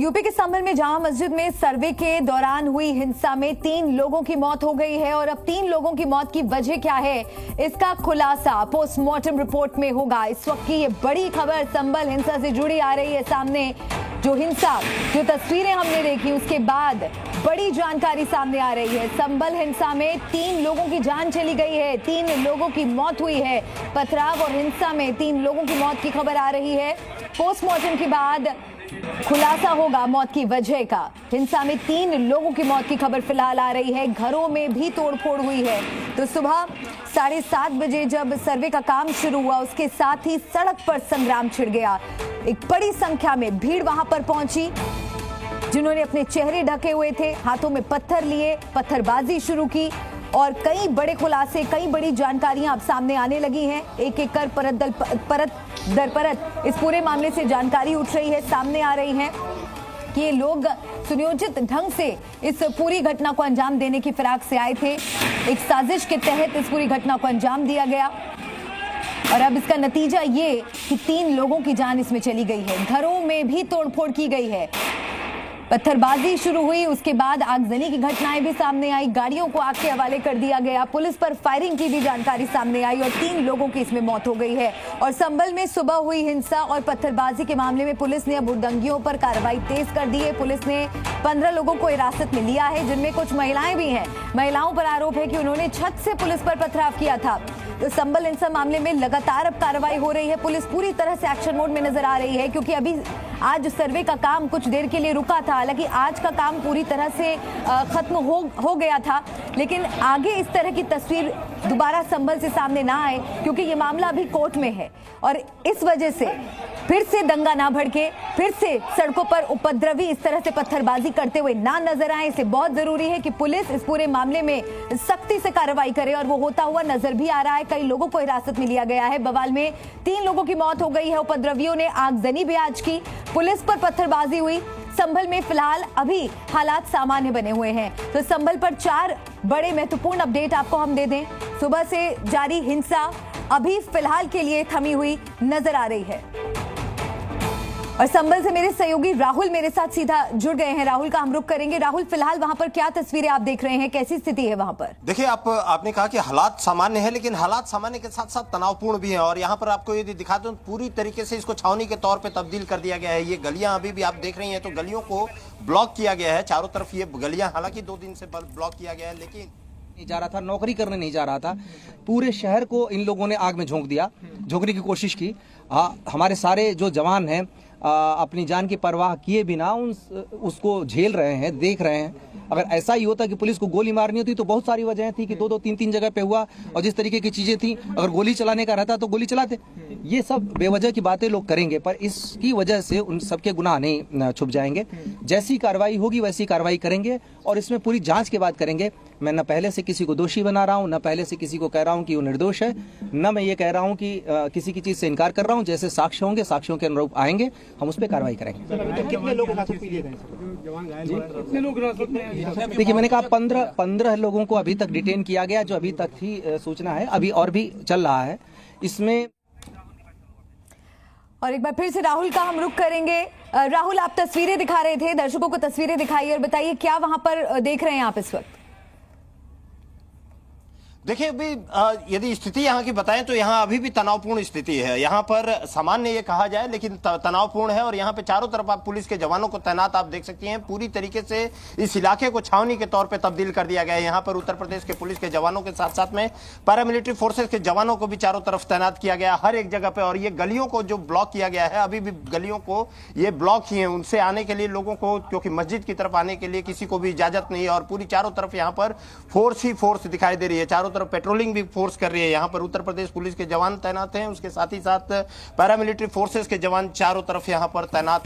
UP के संभल में जामा मस्जिद में सर्वे के दौरान हुई हिंसा में 3 लोगों की मौत हो गई है और अब 3 लोगों की मौत की वजह क्या है, इसका खुलासा पोस्टमार्टम रिपोर्ट में होगा। इस वक्त की ये बड़ी खबर संभल हिंसा से जुड़ी आ रही है सामने। जो तस्वीरें हमने देखी उसके बाद बड़ी जानकारी सामने आ रही है। संभल हिंसा में 3 लोगों की जान चली गई है, 3 लोगों की मौत हुई है। पथराव और हिंसा में 3 लोगों की मौत की खबर आ रही है। पोस्टमार्टम के बाद खुलासा होगा मौत की वजह का। हिंसा में 3 लोगों की मौत की खबर फिलहाल आ रही है। घरों में भी तोड़फोड़ हुई है। तो सुबह 7:30 बजे जब सर्वे का काम शुरू हुआ, उसके साथ ही सड़क पर संग्राम छिड़ गया। एक बड़ी संख्या में भीड़ वहां पर पहुंची, जिन्होंने अपने चेहरे ढके हुए थे, हाथों में पत्थर लिए, पत्थरबाजी शुरू की और कई बड़े खुलासे, कई बड़ी जानकारियां अब सामने आने लगी हैं। एक एक कर परत दर परत इस पूरे मामले से जानकारी उठ रही है, सामने आ रही है कि ये लोग सुनियोजित ढंग से इस पूरी घटना को अंजाम देने की फिराक से आए थे। एक साजिश के तहत इस पूरी घटना को अंजाम दिया गया और अब इसका नतीजा ये कि 3 लोगों की जान इसमें चली गई है। घरों में भी तोड़फोड़ की गई है, पत्थरबाजी शुरू हुई, उसके बाद आगजनी की घटनाएं भी सामने आई, गाड़ियों को आग के हवाले कर दिया गया, पुलिस पर फायरिंग की भी जानकारी सामने आई और 3 लोगों की इसमें मौत हो गई है। और संभल में सुबह हुई हिंसा और पत्थरबाजी के मामले में पुलिस ने अब उद्दंगियों पर कार्रवाई तेज कर दी है। पुलिस ने 15 लोगों को हिरासत में लिया है, जिनमें कुछ महिलाएं भी हैं। महिलाओं पर आरोप है कि उन्होंने छत से पुलिस पर पथराव किया था। तो संभल हिंसा मामले में लगातार अब कार्रवाई हो रही है। पुलिस पूरी तरह से एक्शन मोड में नजर आ रही है, क्योंकि अभी आज सर्वे का काम कुछ देर के लिए रुका था। हालांकि आज का काम पूरी तरह से खत्म हो गया था, लेकिन आगे इस तरह की तस्वीर दोबारा संभल से सामने ना आए, क्योंकि ये मामला अभी कोर्ट में है और इस वजह से फिर से दंगा ना भड़के, फिर से सड़कों पर उपद्रवी इस तरह से पत्थरबाजी करते हुए ना नजर आए। इसे बहुत जरूरी है कि पुलिस इस पूरे मामले में सख्ती से कार्रवाई करे और वो होता हुआ नजर भी आ रहा है। कई लोगों को हिरासत में लिया गया है। बवाल में 3 लोगों की मौत हो गई है। उपद्रवियों ने आगजनी भी आज की, पुलिस पर पत्थरबाजी हुई। संभल में फिलहाल अभी हालात सामान्य बने हुए हैं। तो संभल पर 4 बड़े महत्वपूर्ण अपडेट आपको हम दे दें। सुबह से जारी हिंसा अभी फिलहाल के लिए थमी हुई नजर आ रही है और संभल से मेरे सहयोगी राहुल मेरे साथ सीधा जुड़ गए हैं। राहुल का हम रुख करेंगे। राहुल, फिलहाल वहां पर क्या तस्वीरें आप देख रहे हैं, कैसी स्थिति है वहां पर? देखिए, आपने कहा कि हालात सामान्य है, लेकिन हालात सामान्य के साथ साथ तनावपूर्ण भी है। और यहाँ पर आपको यदि दिखा दूं, पूरी तरीके से इसको छावनी के तौर पे तब्दील कर दिया गया है। ये गलियां अभी भी आप देख रही हैं, तो गलियों को ब्लॉक किया गया है चारों तरफ। ये गलियां हालांकि 2 दिन से ब्लॉक किया गया है, लेकिन नहीं जा रहा था, नौकरी करने नहीं जा रहा था। पूरे शहर को इन लोगों ने आग में झोंक दिया, झोंकने की कोशिश की। हमारे सारे जो जवान हैं अपनी जान की परवाह किए बिना उसको झेल रहे हैं, देख रहे हैं। अगर ऐसा ही होता कि पुलिस को गोली मारनी होती तो बहुत सारी वजह थी कि 2-2, 3-3 जगह पे हुआ और जिस तरीके की चीजें थी, अगर गोली चलाने का रहता तो गोली चलाते। ये सब बेवजह की बातें लोग करेंगे, पर इसकी वजह से उन सबके गुनाह नहीं छुप जाएंगे। जैसी कार्रवाई होगी वैसी कार्रवाई करेंगे और इसमें पूरी जांच के बाद करेंगे। मैं न पहले से किसी को दोषी बना रहा हूं, न पहले से किसी को कह रहा हूं कि वो निर्दोष है, न मैं ये कह रहा हूं कि किसी की चीज से इनकार कर रहा हूं। जैसे साक्ष्य होंगे, साक्ष्यों के अनुरूप आएंगे, हम उस पर कार्रवाई करेंगे। कितने लोग देखिए, मैंने कहा 15 लोगों को अभी तक डिटेन किया गया, जो अभी तक थी सूचना है। अभी और भी चल रहा है इसमें। और एक बार फिर से राहुल का हम रुख करेंगे। राहुल, आप तस्वीरें दिखा रहे थे, दर्शकों को तस्वीरें दिखाइए और बताइए क्या वहां पर देख रहे हैं आप इस वक्त? देखिए, अभी यदि स्थिति यहाँ की बताएं तो यहाँ अभी भी तनावपूर्ण स्थिति है। यहाँ पर सामान्य ये कहा जाए, लेकिन तनावपूर्ण है। और यहाँ पे चारों तरफ आप पुलिस के जवानों को तैनात आप देख सकती हैं। पूरी तरीके से इस इलाके को छावनी के तौर पे तब्दील कर दिया गया है। यहाँ पर उत्तर प्रदेश के पुलिस के जवानों के साथ साथ में पैरामिलिट्री फोर्सेस के जवानों को भी चारों तरफ तैनात किया गया हर एक जगह पे। और ये गलियों को जो ब्लॉक किया गया है, अभी भी गलियों को ये ब्लॉक किए हैं। उनसे आने के लिए लोगों को, क्योंकि मस्जिद की तरफ आने के लिए किसी को भी इजाजत नहीं है। और पूरी चारों तरफ यहाँ पर फोर्स ही फोर्स दिखाई दे रही है। चारों तरफ पेट्रोलिंग भी फोर्स कर रही है। यहाँ पर उत्तर प्रदेश पुलिस के जवान तैनात हैं, उसके साथ ही साथ पैरामिलिट्री फोर्सेस के जवान चारों तरफ यहाँ पर तैनात।